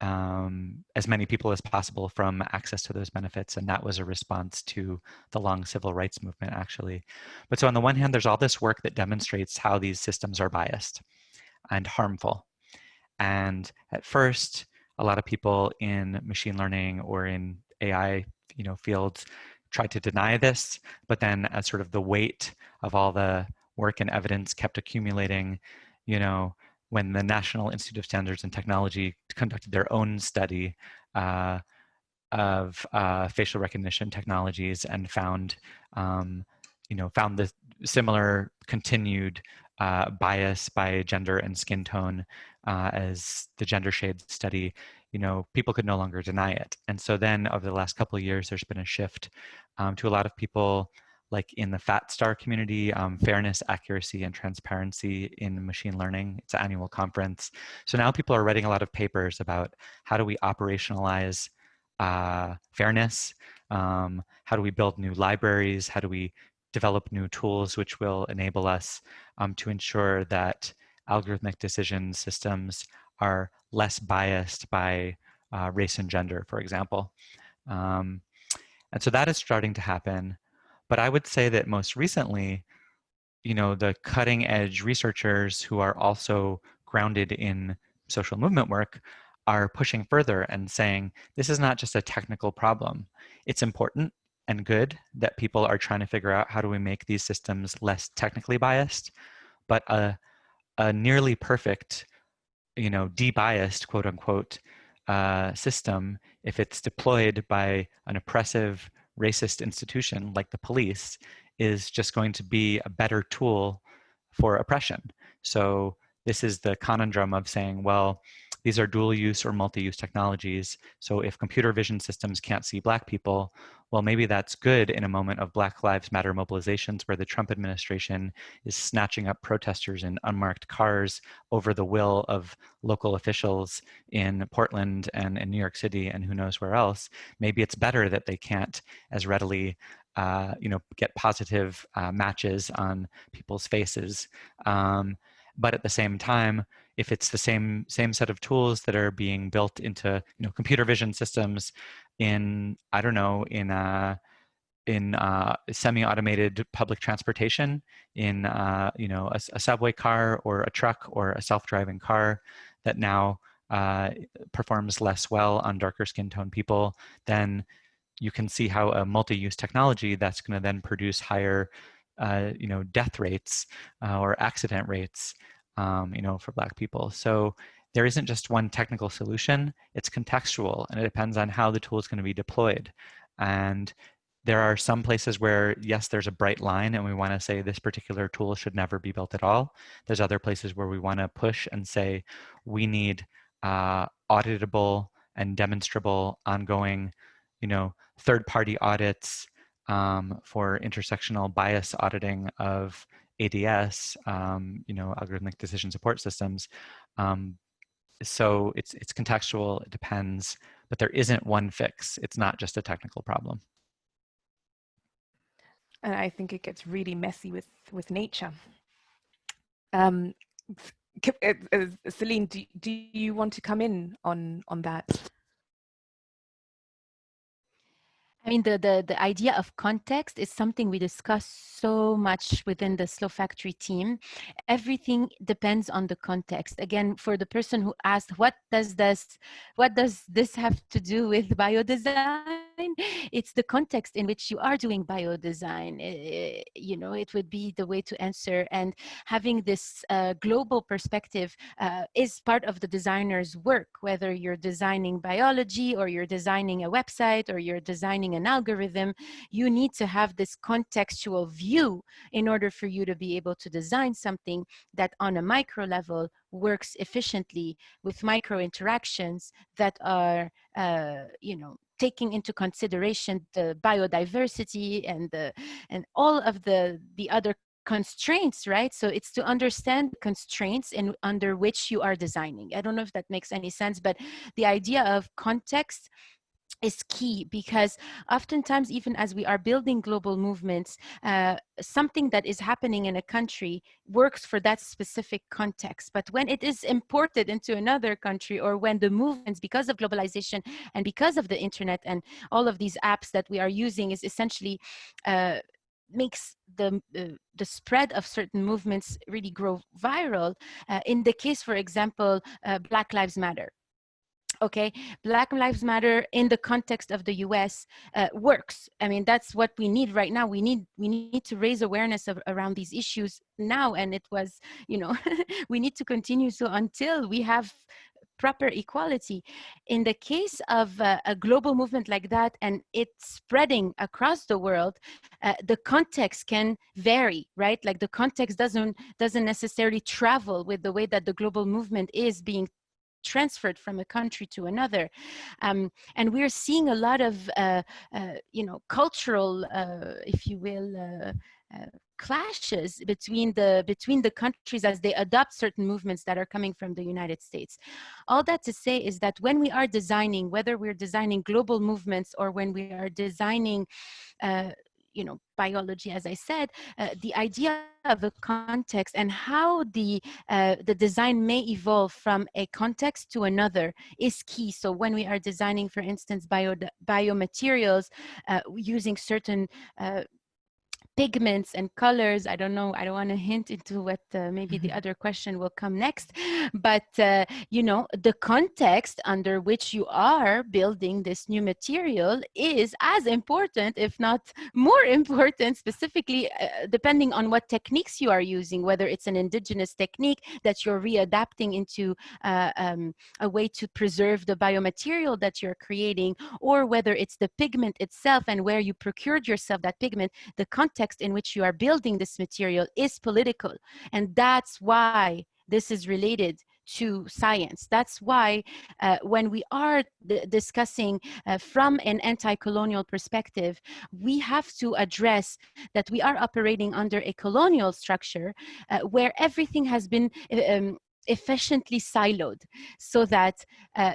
as many people as possible from access to those benefits. And that was a response to the long civil rights movement, actually. But so on the one hand, there's all this work that demonstrates how these systems are biased and harmful. And at first, a lot of people in machine learning or in AI fields tried to deny this, but then as sort of the weight of all the work and evidence kept accumulating, when the National Institute of Standards and Technology conducted their own study of facial recognition technologies and found the similar continued bias by gender and skin tone as the gender shade study, people could no longer deny it. And so then over the last couple of years, there's been a shift to a lot of people, like in the FAT-STAR community, Fairness, Accuracy, and Transparency in Machine Learning. It's an annual conference. So now people are writing a lot of papers about how do we operationalize fairness, how do we build new libraries, how do we develop new tools which will enable us to ensure that algorithmic decision systems are less biased by race and gender, for example. And so that is starting to happen. But I would say that most recently, the cutting edge researchers who are also grounded in social movement work are pushing further and saying, this is not just a technical problem. It's important and good that people are trying to figure out how do we make these systems less technically biased, but a nearly perfect, de-biased, quote unquote, system, if it's deployed by an oppressive, racist institution like the police, is just going to be a better tool for oppression. So this is the conundrum of saying, well, these are dual use or multi-use technologies. So if computer vision systems can't see Black people, well, maybe that's good in a moment of Black Lives Matter mobilizations where the Trump administration is snatching up protesters in unmarked cars over the will of local officials in Portland and in New York City and who knows where else. Maybe it's better that they can't as readily get positive matches on people's faces. But at the same time, if it's the same set of tools that are being built into computer vision systems in, I don't know, in semi-automated public transportation, in a subway car or a truck or a self-driving car that now performs less well on darker skin tone people, then you can see how a multi-use technology that's going to then produce higher, death rates or accident rates, for Black people. So there isn't just one technical solution. It's contextual, and it depends on how the tool is going to be deployed. And there are some places where, yes, there's a bright line and we want to say this particular tool should never be built at all. There's other places where we want to push and say we need auditable and demonstrable ongoing, third-party audits for intersectional bias auditing of ADS, algorithmic decision support systems. So it's contextual, it depends, but there isn't one fix. It's not just a technical problem. And I think it gets really messy with nature. Céline, do you want to come in on that? I mean, the idea of context is something we discuss so much within the Slow Factory team. Everything depends on the context. Again, for the person who asked, what does this have to do with biodesign? It's the context in which you are doing biodesign. It would be the way to answer. And having this global perspective is part of the designer's work, whether you're designing biology or you're designing a website or you're designing an algorithm. You need to have this contextual view in order for you to be able to design something that on a micro level works efficiently with micro interactions that are, taking into consideration the biodiversity and all of the other constraints, right? So it's to understand constraints under which you are designing. I don't know if that makes any sense, but the idea of context is key, because oftentimes, even as we are building global movements, something that is happening in a country works for that specific context. But when it is imported into another country, or when the movements, because of globalization and because of the internet and all of these apps that we are using, is essentially makes the spread of certain movements really grow viral. In the case, for example, Black Lives Matter. Okay, Black Lives Matter in the context of the US works. I mean, that's what we need right now. We need to raise awareness around these issues now, and it was, we need to continue so until we have proper equality. In the case of a global movement like that, and it's spreading across the world, the context can vary, right? Like the context doesn't necessarily travel with the way that the global movement is being transferred from a country to another, and we're seeing a lot of cultural, if you will, clashes between the countries as they adopt certain movements that are coming from the United States. All that to say is that when we are designing, whether we're designing global movements or when we are designing biology, as I said, the idea of a context and how the design may evolve from a context to another is key. So when we are designing, for instance, biomaterials using certain pigments and colors, I don't know, I don't want to hint into what maybe the other question will come next, but the context under which you are building this new material is as important, if not more important, specifically depending on what techniques you are using, whether it's an indigenous technique that you're readapting into a way to preserve the biomaterial that you're creating, or whether it's the pigment itself and where you procured yourself that pigment. The context in which you are building this material is political, and that's why this is related to science. That's why when we are discussing from an anti-colonial perspective, we have to address that we are operating under a colonial structure where everything has been efficiently siloed, so that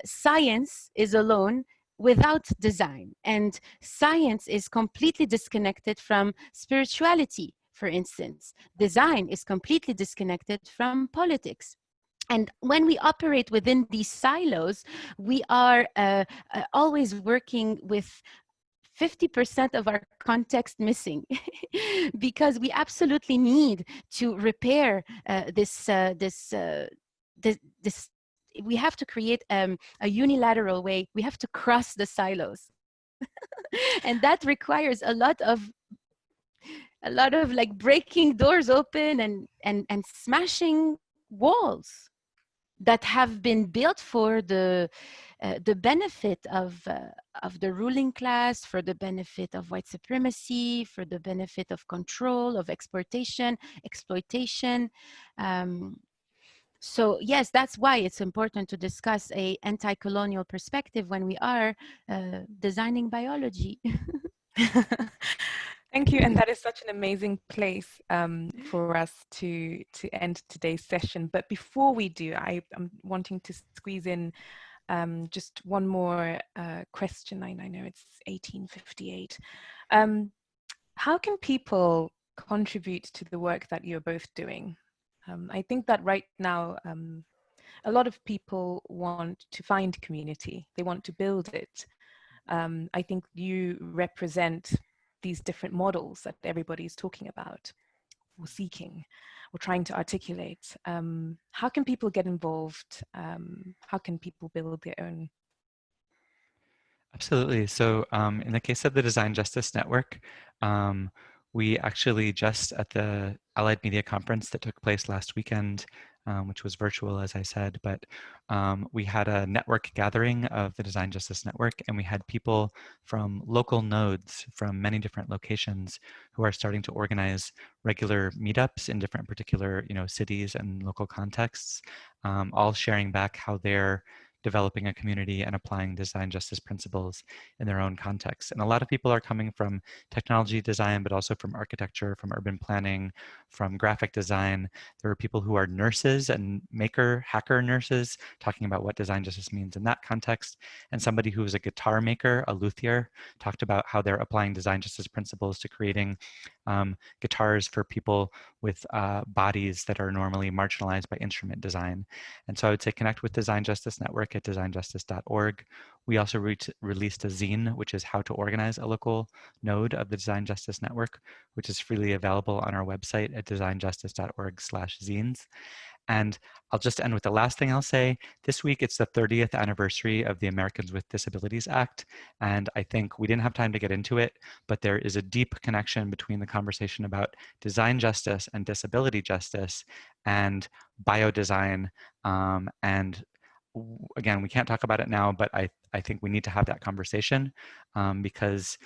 science is alone without design, and science is completely disconnected from spirituality, for instance. Design is completely disconnected from politics. And when we operate within these silos, we are always working with 50% of our context missing because we absolutely need to repair this we have to create a unilateral way. We have to cross the silos. And that requires a lot of like breaking doors open and smashing walls that have been built for the benefit of the ruling class, for the benefit of white supremacy, for the benefit of control, of exploitation. So yes, that's why it's important to discuss a anti-colonial perspective when we are designing biology. Thank you, and that is such an amazing place for us to end today's session. But before we do, I'm wanting to squeeze in just one more question. I know it's 18:58. How can people contribute to the work that you're both doing? I think that right now, a lot of people want to find community. They want to build it. I think you represent these different models that everybody's talking about or seeking or trying to articulate. How can people get involved? How can people build their own? Absolutely. So in the case of the Design Justice Network, we actually just at the Allied Media Conference that took place last weekend, which was virtual, as I said, but we had a network gathering of the Design Justice Network, and we had people from local nodes from many different locations who are starting to organize regular meetups in different particular cities and local contexts, all sharing back how they're developing a community and applying design justice principles in their own context. And a lot of people are coming from technology design, but also from architecture, from urban planning, from graphic design. There are people who are nurses and hacker nurses, talking about what design justice means in that context. And somebody who is a guitar maker, a luthier, talked about how they're applying design justice principles to creating guitars for people with bodies that are normally marginalized by instrument design. And so I would say connect with Design Justice Network at designjustice.org. We also released a zine, which is how to organize a local node of the Design Justice Network, which is freely available on our website at designjustice.org/zines. And I'll just end with the last thing I'll say. This week, it's the 30th anniversary of the Americans with Disabilities Act. And I think we didn't have time to get into it, but there is a deep connection between the conversation about design justice and disability justice and biodesign. And again, we can't talk about it now, but I think we need to have that conversation because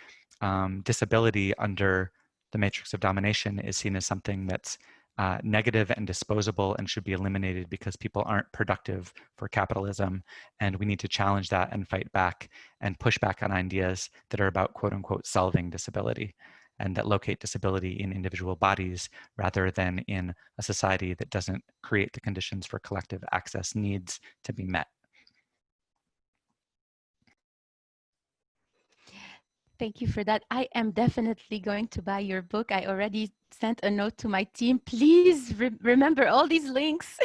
disability under the Matrix of Domination is seen as something that's negative and disposable and should be eliminated because people aren't productive for capitalism. And we need to challenge that and fight back and push back on ideas that are about quote unquote solving disability and that locate disability in individual bodies rather than in a society that doesn't create the conditions for collective access needs to be met. Thank you for that. I am definitely going to buy your book. I already sent a note to my team. Please remember all these links.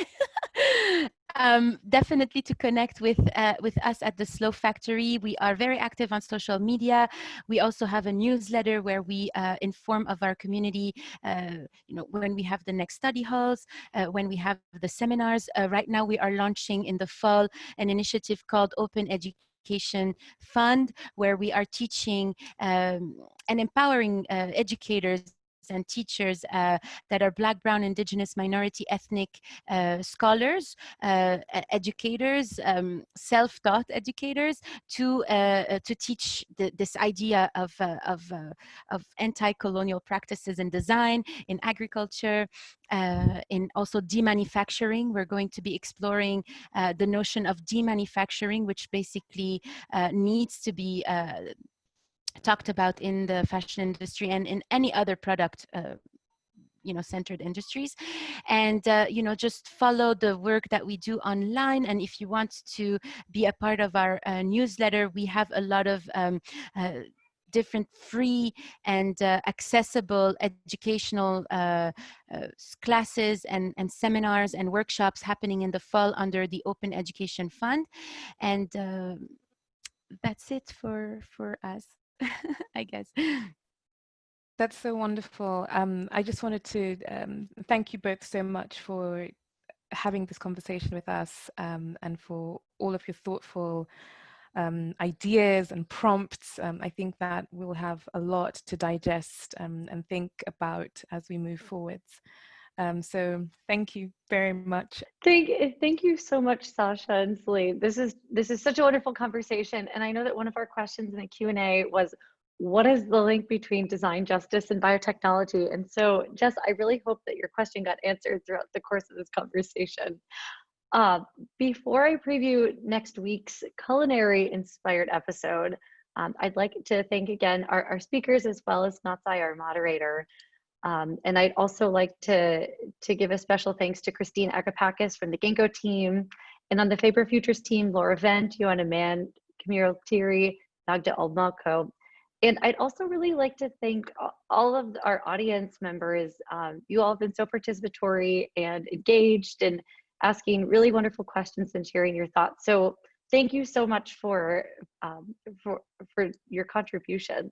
Definitely to connect with us at the Slow Factory. We are very active on social media. We also have a newsletter where we inform of our community, when we have the next study halls, when we have the seminars. Right now we are launching in the fall an initiative called Open Education Fund, where we are teaching and empowering educators and teachers that are Black, Brown, Indigenous, minority, ethnic scholars, educators, self-taught educators to teach this idea of anti-colonial practices in design, in agriculture, in also demanufacturing. We're going to be exploring the notion of demanufacturing, which basically needs to be talked about in the fashion industry and in any other product centered industries. And just follow the work that we do online. And if you want to be a part of our newsletter, we have a lot of different free and accessible educational classes and seminars and workshops happening in the fall under the Open Education Fund. And that's it for us. I guess. That's so wonderful. I just wanted to thank you both so much for having this conversation with us and for all of your thoughtful ideas and prompts. I think that we'll have a lot to digest and think about as we move forwards. So thank you very much. Thank you so much, Sasha and Céline. This is such a wonderful conversation, and I know that one of our questions in the Q&A was, what is the link between design justice and biotechnology? And so, Jess, I really hope that your question got answered throughout the course of this conversation. Before I preview next week's culinary-inspired episode, I'd like to thank again our speakers as well as Natsai, our moderator. And I'd also like to give a special thanks to Christine Agapakis from the Ginkgo team, and on the Faber Futures team, Laura Vent, Joanna Mann, Camille Thierry, Magda Almalco. And I'd also really like to thank all of our audience members. You all have been so participatory and engaged and asking really wonderful questions and sharing your thoughts. So thank you so much for your contributions.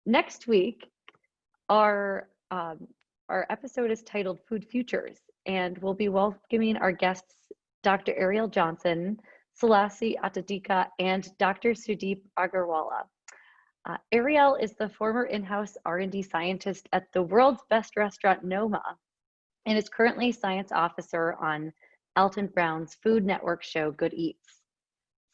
Next week, our episode is titled Food Futures, and we'll be welcoming our guests, Dr. Ariel Johnson, Selassie Atadika, and Dr. Sudeep Agarwala. Ariel is the former in-house R&D scientist at the world's best restaurant, Noma, and is currently science officer on Alton Brown's Food Network show, Good Eats.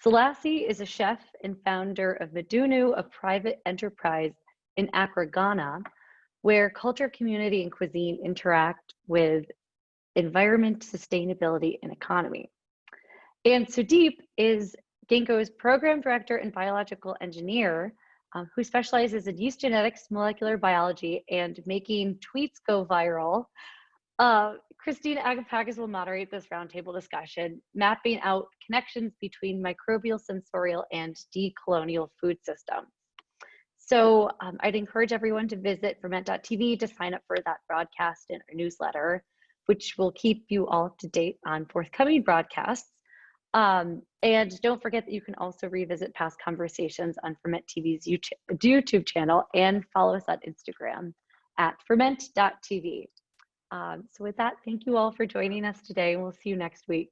Selassie is a chef and founder of Medunu, a private enterprise in Accra, Ghana, where culture, community, and cuisine interact with environment, sustainability, and economy. And Sudeep is Ginkgo's program director and biological engineer who specializes in yeast genetics, molecular biology, and making tweets go viral. Christine Agapakis will moderate this roundtable discussion, mapping out connections between microbial, sensorial, and decolonial food systems. So I'd encourage everyone to visit ferment.tv to sign up for that broadcast in our newsletter, which will keep you all up to date on forthcoming broadcasts. And don't forget that you can also revisit past conversations on Ferment TV's YouTube channel and follow us on Instagram at ferment.tv. So with that, thank you all for joining us today, and we'll see you next week.